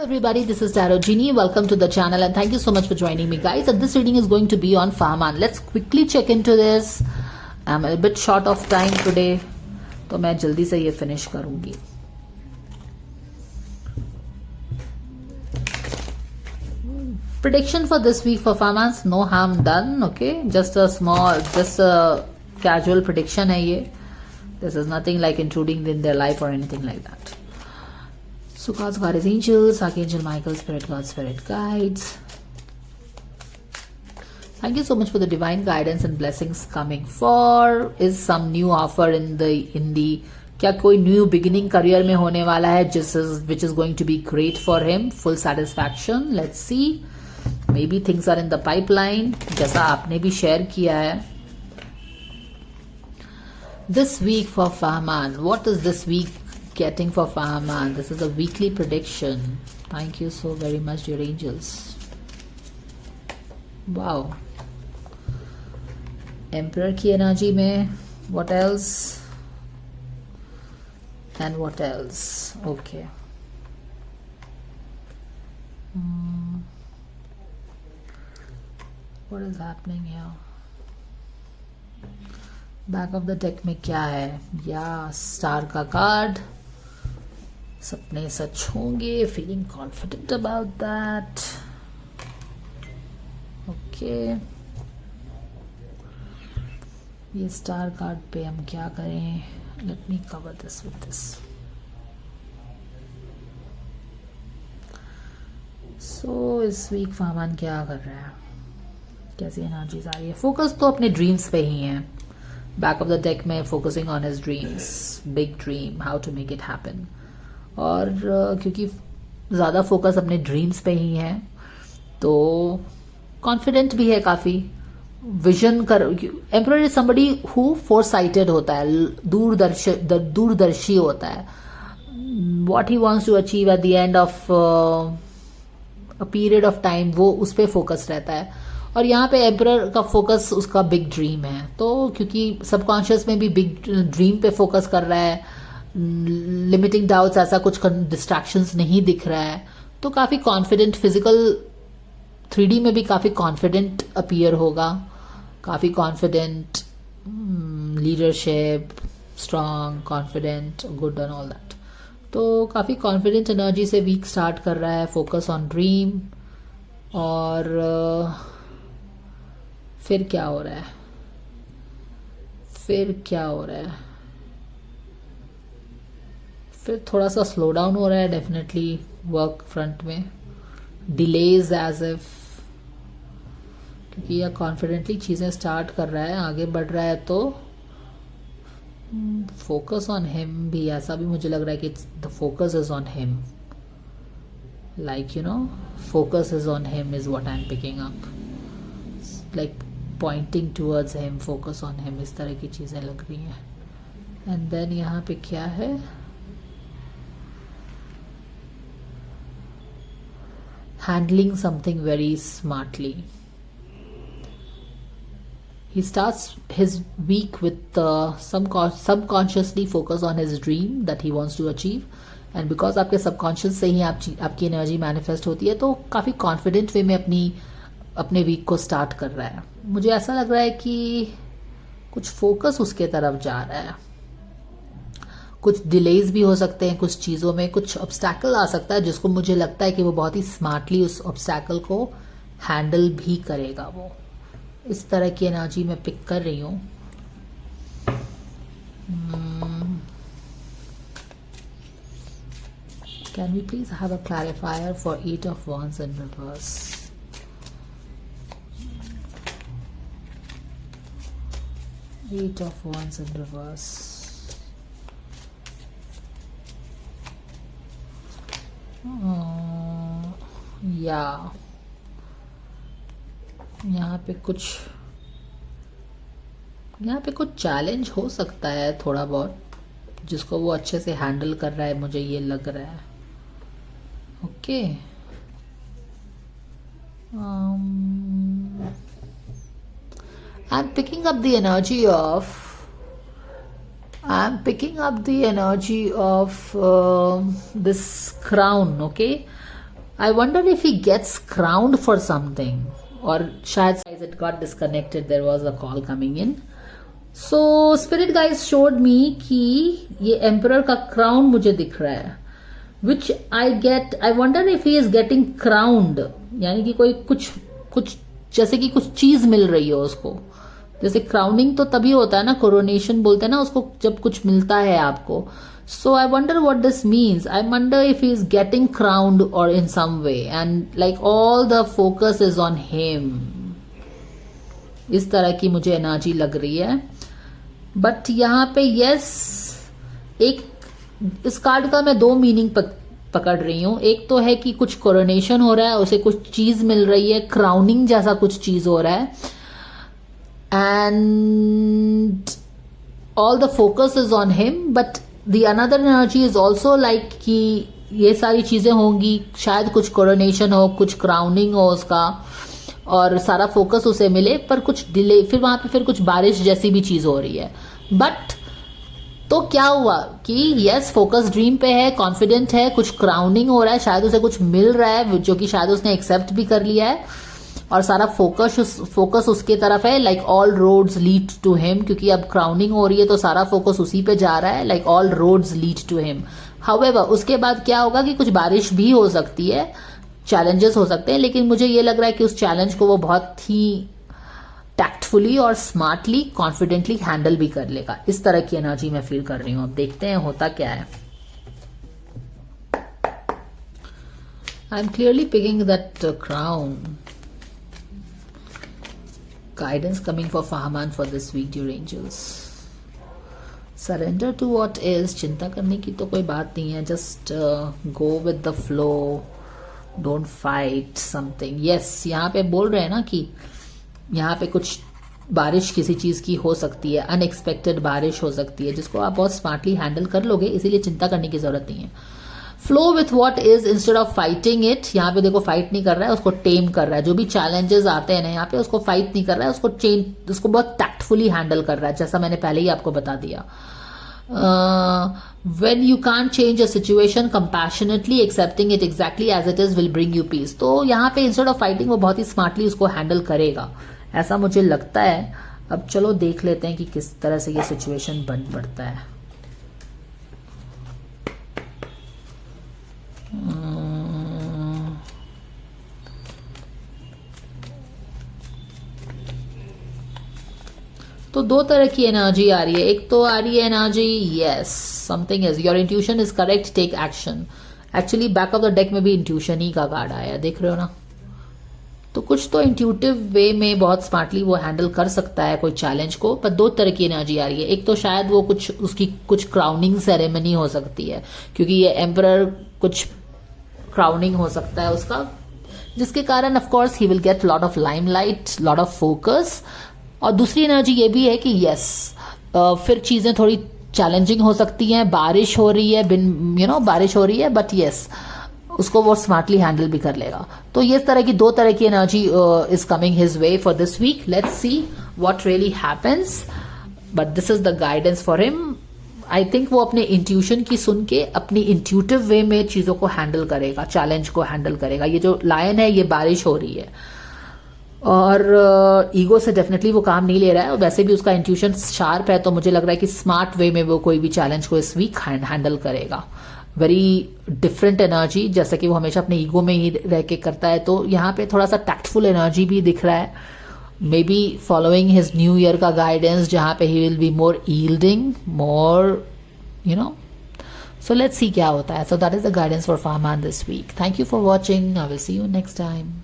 Everybody, this is Tarot Genie. Welcome to the channel and thank you so much for joining me, guys. And this reading is going to be on Farman. Let's quickly check into this. I'm a bit short of time today, तो मैं जल्दी से ये finish करूँगी. Prediction for this week for Farmans, no harm done. Okay, just a casual prediction है ये. This is nothing like intruding in their life or anything like that. So cards, goddess, angels, Archangel Michael, spirit guides, spirit guides. Thank you so much for the divine guidance and blessings coming for. Is some new offer in the क्या कोई new beginning career में होने वाला है which is going to be great for him, full satisfaction. Let's see. Maybe things are in the pipeline जैसा आपने भी share किया है. This week for Farman, what is this week getting for Farman? This is a weekly prediction. Thank you so very much, dear angels. Wow. Emperor की energy में, what else? And what else? Okay. What is happening here? Back of the deck में क्या है? या star का card. सपने सच होंगे. Feeling confident about that. Okay, ये स्टार कार्ड पे हम क्या करें? Let me cover this with this. So इस वीक फारमान क्या कर रहा है? कैसी एनर्जीज आ रही है? फोकस तो अपने ड्रीम्स पे ही है. बैक ऑफ द डेक में focusing on his dreams, big dream, how to make it happen. और क्योंकि ज़्यादा फोकस अपने ड्रीम्स पे ही है तो कॉन्फिडेंट भी है काफ़ी. विजन कर. Emperor is somebody who foresighted होता है, दूरदर्शी होता है. What he wants to achieve at the end of a period of time, वो उस पर फोकस रहता है. और यहाँ पे एम्परर का फोकस उसका बिग ड्रीम है. तो क्योंकि सबकॉन्शियस में भी बिग ड्रीम पे फोकस कर रहा है, लिमिटिंग डाउट्स, ऐसा कुछ डिस्ट्रैक्शंस नहीं दिख रहा है, तो काफ़ी कॉन्फिडेंट, फिजिकल 3D में भी काफ़ी कॉन्फिडेंट अपीयर होगा. काफ़ी confident, leadership, strong, confident, good and all that. तो काफ़ी कॉन्फिडेंट एनर्जी से वीक स्टार्ट कर रहा है. Focus on dream. और फिर क्या हो रहा है? फिर थोड़ा सा स्लो डाउन हो रहा है डेफिनेटली वर्क फ्रंट में. डिलेज एज इफ, क्योंकि यह कॉन्फिडेंटली चीज़ें स्टार्ट कर रहा है, आगे बढ़ रहा है. तो फोकस ऑन हिम भी, ऐसा भी मुझे लग रहा है कि the focus is on him. Like, you know, focus is on him is what I'm picking up. Like pointing towards him, focus on him, इस तरह की चीज़ें लग रही हैं. And then यहाँ पे क्या है? Handling something very smartly. He starts his week with subconsciously focus on his dream that he wants to achieve. And because आपके सबकॉन्शियस से ही आपकी एनर्जी मैनिफेस्ट होती है, तो काफ़ी कॉन्फिडेंट वे में अपने वीक को स्टार्ट कर रहा है. मुझे ऐसा लग रहा है कि कुछ फोकस उसके तरफ जा रहा है. कुछ डिलेज भी हो सकते हैं कुछ चीज़ों में, कुछ ऑब्स्टैकल आ सकता है जिसको मुझे लगता है कि वो बहुत ही स्मार्टली उस ऑब्स्टैकल को हैंडल भी करेगा. वो इस तरह की एनर्जी मैं पिक कर रही हूँ. Can we please have a clarifier for 8 of Wands in reverse? 8 of Wands in reverse. Yeah. यहाँ पे कुछ चैलेंज हो सकता है थोड़ा बहुत, जिसको वो अच्छे से हैंडल कर रहा है, मुझे ये लग रहा है. Okay. I'm picking up the energy of this crown. Okay, I wonder if he gets crowned for something. और शायद it got disconnected, there was a call coming in. So spirit guys showed me कि ये emperor का crown मुझे दिख रहा है, which I wonder if he is getting crowned, यानी कि कोई कुछ जैसे कि कुछ चीज मिल रही हो उसको. जैसे क्राउनिंग तो तभी होता है ना, कोरोनेशन बोलते हैं ना उसको, जब कुछ मिलता है आपको. So I wonder what this means. I wonder if he is getting crowned or in some way, and like all the focus is on him. इस तरह की मुझे एनर्जी लग रही है. बट यहाँ पे यस, एक इस कार्ड का मैं दो मीनिंग पकड़ रही हूं. एक तो है कि कुछ कोरोनेशन हो रहा है, उसे कुछ चीज मिल रही है, क्राउनिंग जैसा कुछ चीज हो रहा है, and all the focus is on him. But the another energy is also like कि ये सारी चीजें होंगी, शायद कुछ कोरोनेशन हो, कुछ क्राउनिंग हो उसका, और सारा फोकस उसे मिले, पर कुछ डिले, फिर वहां पे फिर कुछ बारिश जैसी भी चीज हो रही है. बट तो क्या हुआ कि यस, फोकस ड्रीम पे है, कॉन्फिडेंट है, कुछ क्राउनिंग हो रहा है, शायद उसे कुछ मिल रहा है जो कि शायद उसने एक्सेप्ट भी कर लिया है, और सारा फोकस उसके तरफ है. Like all roads lead to him, क्योंकि अब क्राउनिंग हो रही है तो सारा फोकस उसी पे जा रहा है. Like all roads lead to him. However उसके बाद क्या होगा कि कुछ बारिश भी हो सकती है, चैलेंजेस हो सकते हैं, लेकिन मुझे ये लग रहा है कि उस चैलेंज को वो बहुत ही टैक्टफुली और स्मार्टली, कॉन्फिडेंटली हैंडल भी कर लेगा. इस तरह की एनर्जी मैं फील कर रही हूं. अब देखते हैं होता क्या है. I am clearly picking that crown. Guidance coming for Fahman for this week, dear angels. Surrender to what is. चिंता करने की तो कोई बात नहीं है. Just go with the flow. Don't fight something. Yes, यहाँ पे बोल रहे हैं ना कि यहाँ पे कुछ बारिश किसी चीज की हो सकती है, अनएक्सपेक्टेड बारिश हो सकती है, जिसको आप बहुत स्मार्टली हैंडल कर लोगे, इसीलिए चिंता करने की जरूरत नहीं है. Flow with what is instead of fighting it. यहाँ पे देखो फाइट नहीं कर रहा है, उसको टेम कर रहा है. जो भी चैलेंजेस आते हैं ना यहाँ पे, उसको फाइट नहीं कर रहा है, उसको बहुत टैक्टफुली हैंडल कर रहा है, जैसा मैंने पहले ही आपको बता दिया. when you can't change a situation, compassionately accepting it exactly as it is will bring you peace. तो यहाँ पे इंस्टेड ऑफ फाइटिंग वो बहुत ही स्मार्टली उसको हैंडल करेगा, ऐसा मुझे लगता है. अब चलो देख लेते हैं कि किस तरह से ये सिचुएशन बन पड़ता है. तो दो तरह की एनर्जी आ रही है. एक तो आ रही है energy yes, something is, your intuition is correct, take action. Actually back of the deck में भी इंट्यूशन ही का कार्ड आया, देख रहे हो ना. तो कुछ तो इंट्यूटिव वे में बहुत स्मार्टली वो हैंडल कर सकता है कोई चैलेंज को. पर दो तरह की एनर्जी आ रही है. एक तो शायद वो उसकी कुछ क्राउनिंग सेरेमनी हो सकती है, क्योंकि ये एम्परर, कुछ क्राउनिंग हो सकता है उसका, जिसके कारण of course he will get lot of limelight, lot of focus. और दूसरी एनर्जी ये भी है कि यस, फिर चीजें थोड़ी चैलेंजिंग हो सकती हैं, बारिश हो रही है, बारिश हो रही है, बट यस, उसको वो स्मार्टली हैंडल भी कर लेगा. तो ये तरह की दो तरह की energy is coming his way for this week. Let's see what really happens, but this is the guidance for him. I think वो अपने इंट्यूशन की सुन के अपनी इंट्यूटिव वे में चीजों को हैंडल करेगा, चैलेंज को हैंडल करेगा. ये जो लायन है, ये बारिश हो रही है, और ईगो से डेफिनेटली वो काम नहीं ले रहा है, और वैसे भी उसका इंट्यूशन शार्प है, तो मुझे लग रहा है कि स्मार्ट वे में वो कोई भी चैलेंज को इस वीक हैंडल करेगा. वेरी डिफरेंट एनर्जी, जैसा कि वो हमेशा अपने ईगो में ही रह के करता है. तो यहाँ पे थोड़ा सा टैक्टफुल एनर्जी भी दिख रहा है, may be following his new year का गाइडेंस, जहां पे he will be more yielding, more so let's see क्या होता है. So that is the guidance for Fahman this week. Thank you for watching. I will see you next time.